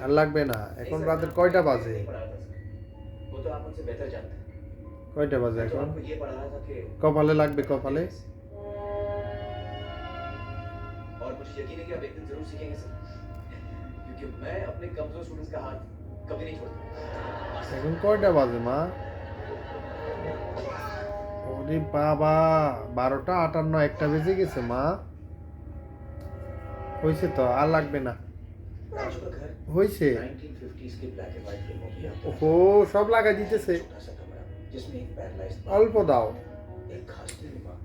আর লাগবে না। এখন রাতের কয়টা বাজে? वो तो आप मुझसे बेहतर जानते हैं। কয়টা বাজে मैं तो এখন? आपको ये पढ़ा रहा था कि কপালে লাগবে কপালে। और मुझे यकीन है कि आप एक दिन जरूर सीखेंगे सर, क्योंकि मैं अपने कमजोर स्टूडेंट्स का हाथ कभी नहीं छोड़ता। এখন কয়টা বাজে মা? ওরে বাবা, 12:58, একটা বেজে গেছে মা। হয়েছে তো, আর লাগবে না। राजू का घर হয়েছে। 1950s के ब्लैक एंड व्हाइट फिल्मों की याद है। ওহো, সব লাগাই দিতেছে। छोटा सा कमरा जिसमें एक पैरालाइज्ड অল্প দাও। एक खास दिल माँ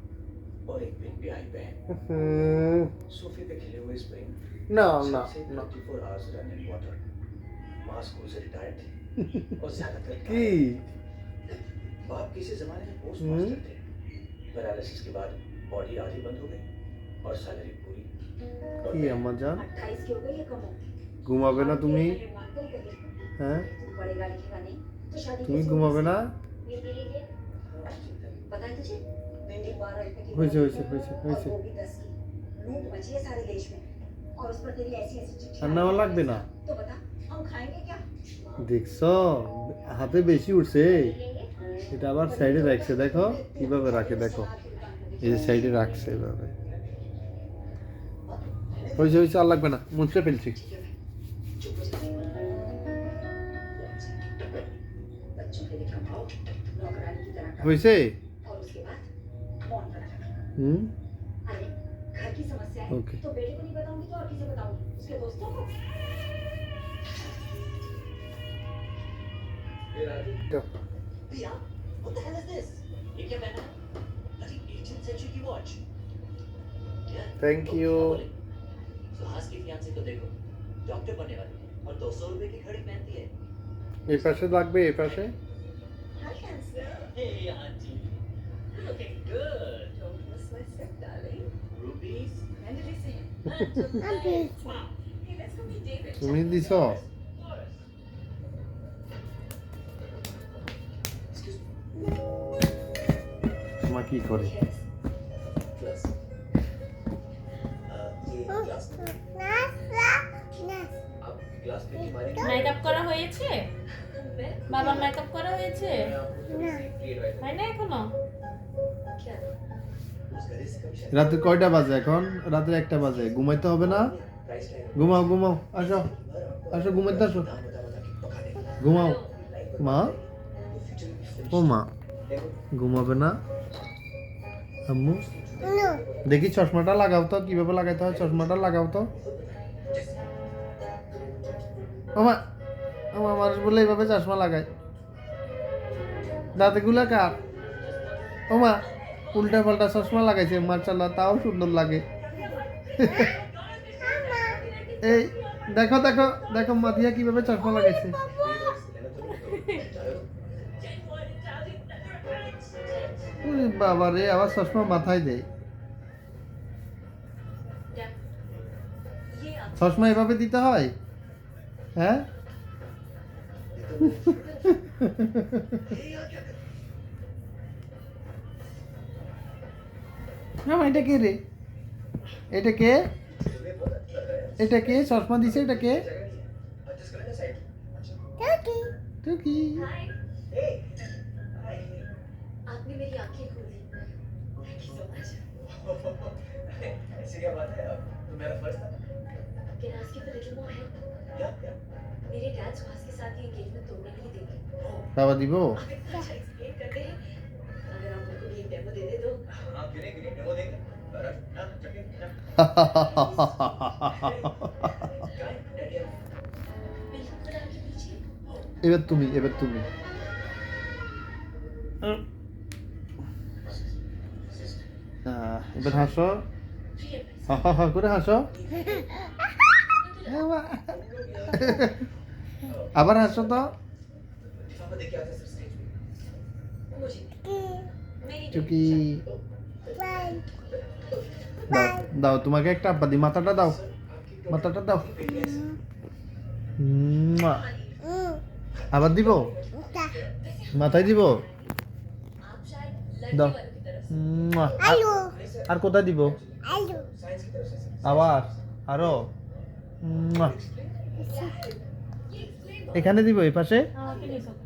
और एक बिन ब्याही बहन। হুম, सोफे पे खिले हुए स्प्रिंग না না না। 24 आवर्स रनिंग वाटर। माँ स्कूल से रिटायर्ड थी और ज्यादातर কি? बाप किसी जमाने में पोस्ट मास्टर थे। पैरालिसिस के बाद बॉडी आधी बंद हो गई और सैलरी पूरी। কি আম্মা জান? 28 की हो गई है कमो। ঘুমাবে না তুমি? হ্যাঁ, पढ़ेगा लिखेगा नहीं तो शादी তুমি कैसे ঘুমাবে होगी? না? मेरे लिए पता है तुझे भिंडी 12 रुपए की হয়েছে और হয়েছে হয়েছে হয়েছে। गोभी 10 की। लूट मची है सारे देश में और उस पर तेरी ऐसी ऐसी चिट्ठी আর নেওয়া লাগবে না। तो बता हम खाएंगे क्या? দেখছো, হাতে বেশি উঠছে। এটা আবার সাইডে রাখছে, দেখো কিভাবে রাখে, দেখো এই যে সাইডে রাখছে এভাবে। হয়েছে হয়েছে, আর লাগবে না, মুছতে ফেলছি। चुप हो जा। बच्चों के लिए कमाओ नौकरानी की तरह करो। হয়েছে। और उसके बाद मौन बना रखना। হুম, अरे घर की समस्या है ओके। तो बेटे को नहीं बताऊंगी तो और किसे बताऊंगी? उसके दोस्तों को? भैया, what the hell is this? ये क्या पहना है? अरे 18th century की वॉच। Thank you. सुहास की फियांसी को देखो, डॉक्टर बनने वाली है और 200 रुपए की घड़ी पहनती है। এই পাশে লাগবে, এই পাশে। Hi, handsome. Hey, auntie, looking good. Don't miss my step, darling. Rubies. When did he say it? Wow. Hey, let's go meet David. তুমি দিছো? Excuse me. মা কি করে? Yes. Glass. ये glass। आप glass फेंकी मारेंगे। মেকআপ করা হয়েছে? मैं বাবা মেকআপ করা হয়েছে? मैं आपको थोड़ी सी free advice হয় না এখনো? क्या? दूंगा। उस घड़ी से कभी शायद রাতে কয়টা বাজে এখন? রাতে 1টা বাজে। ঘুমাইতে হবে না? price tag ঘুমাও ঘুমাও, আসো আসো, ঘুমাইতে আসো, दाम बता बता के पका देगा। ঘুমাও। মা, वो future में भी ও মা, देखो ঘুমাবে না? আম্মু দেখি চশমাটা লাগাও তো, কিভাবে লাগাইতে হয় চশমাটা লাগাও তো। ওমা, আমার মানুষ বলে এইভাবে চশমা লাগায়। দাঁতগুলা কার? ওমা, উল্টা পাল্টা চশমা লাগাইছে, মার্শাল্লাহ, তাও সুন্দর লাগে। এই দেখো দেখো দেখো মাথিয়া কিভাবে চশমা লাগাইছে। ওরে বাবা রে, আবার চশমা মাথায় দেয়। ये आप চশমা এভাবে দিতে হয়? হ্যাঁ, না এটা কে রে? এটা কে? এটা কে চশমা দিছে? এটা কে? তো কি? हाय आपने मेरी आंखें खोल दी थैंक यू सो मच ऐसी क्या बात है? अब तो मेरा फर्ज था। Can I ask you for little more help या मेरे डैड सुहास के साथ ये एंगेजमेंट तोड़ने नहीं देंगे বাবা দিব? आप इतना अच्छा एक्सप्लेन करते हैं अगर आप मेरे को भी एक डेमो दे दे तो हाँ क्यों नहीं डेमो देंगे। हाँ चलिए बिल्कुल खुदा के पीछे এবার তুমি, এবার তুমি। এবার হাসো, फ्री एडवाइस হা হা হা করে হাসো। আবার হাসো তো। लिफाफा देके आते सर स्टेज पे। मुझे मेरी চুকি দাও দাও, তোমাকে একটা আব্বা দি, মাথাটা দাও, মাথাটা দাও। মুয়া। আবার দিব? মাথায় দিব? आप शायद लड़के दाओ। वालों की तरफ से মুয়া। আর কোথায় দিব? साइंस की तरफ से सर। আবার আরো। মুয়া। এখানে দিব এই পাশে আমাকে নিয়ে চলো।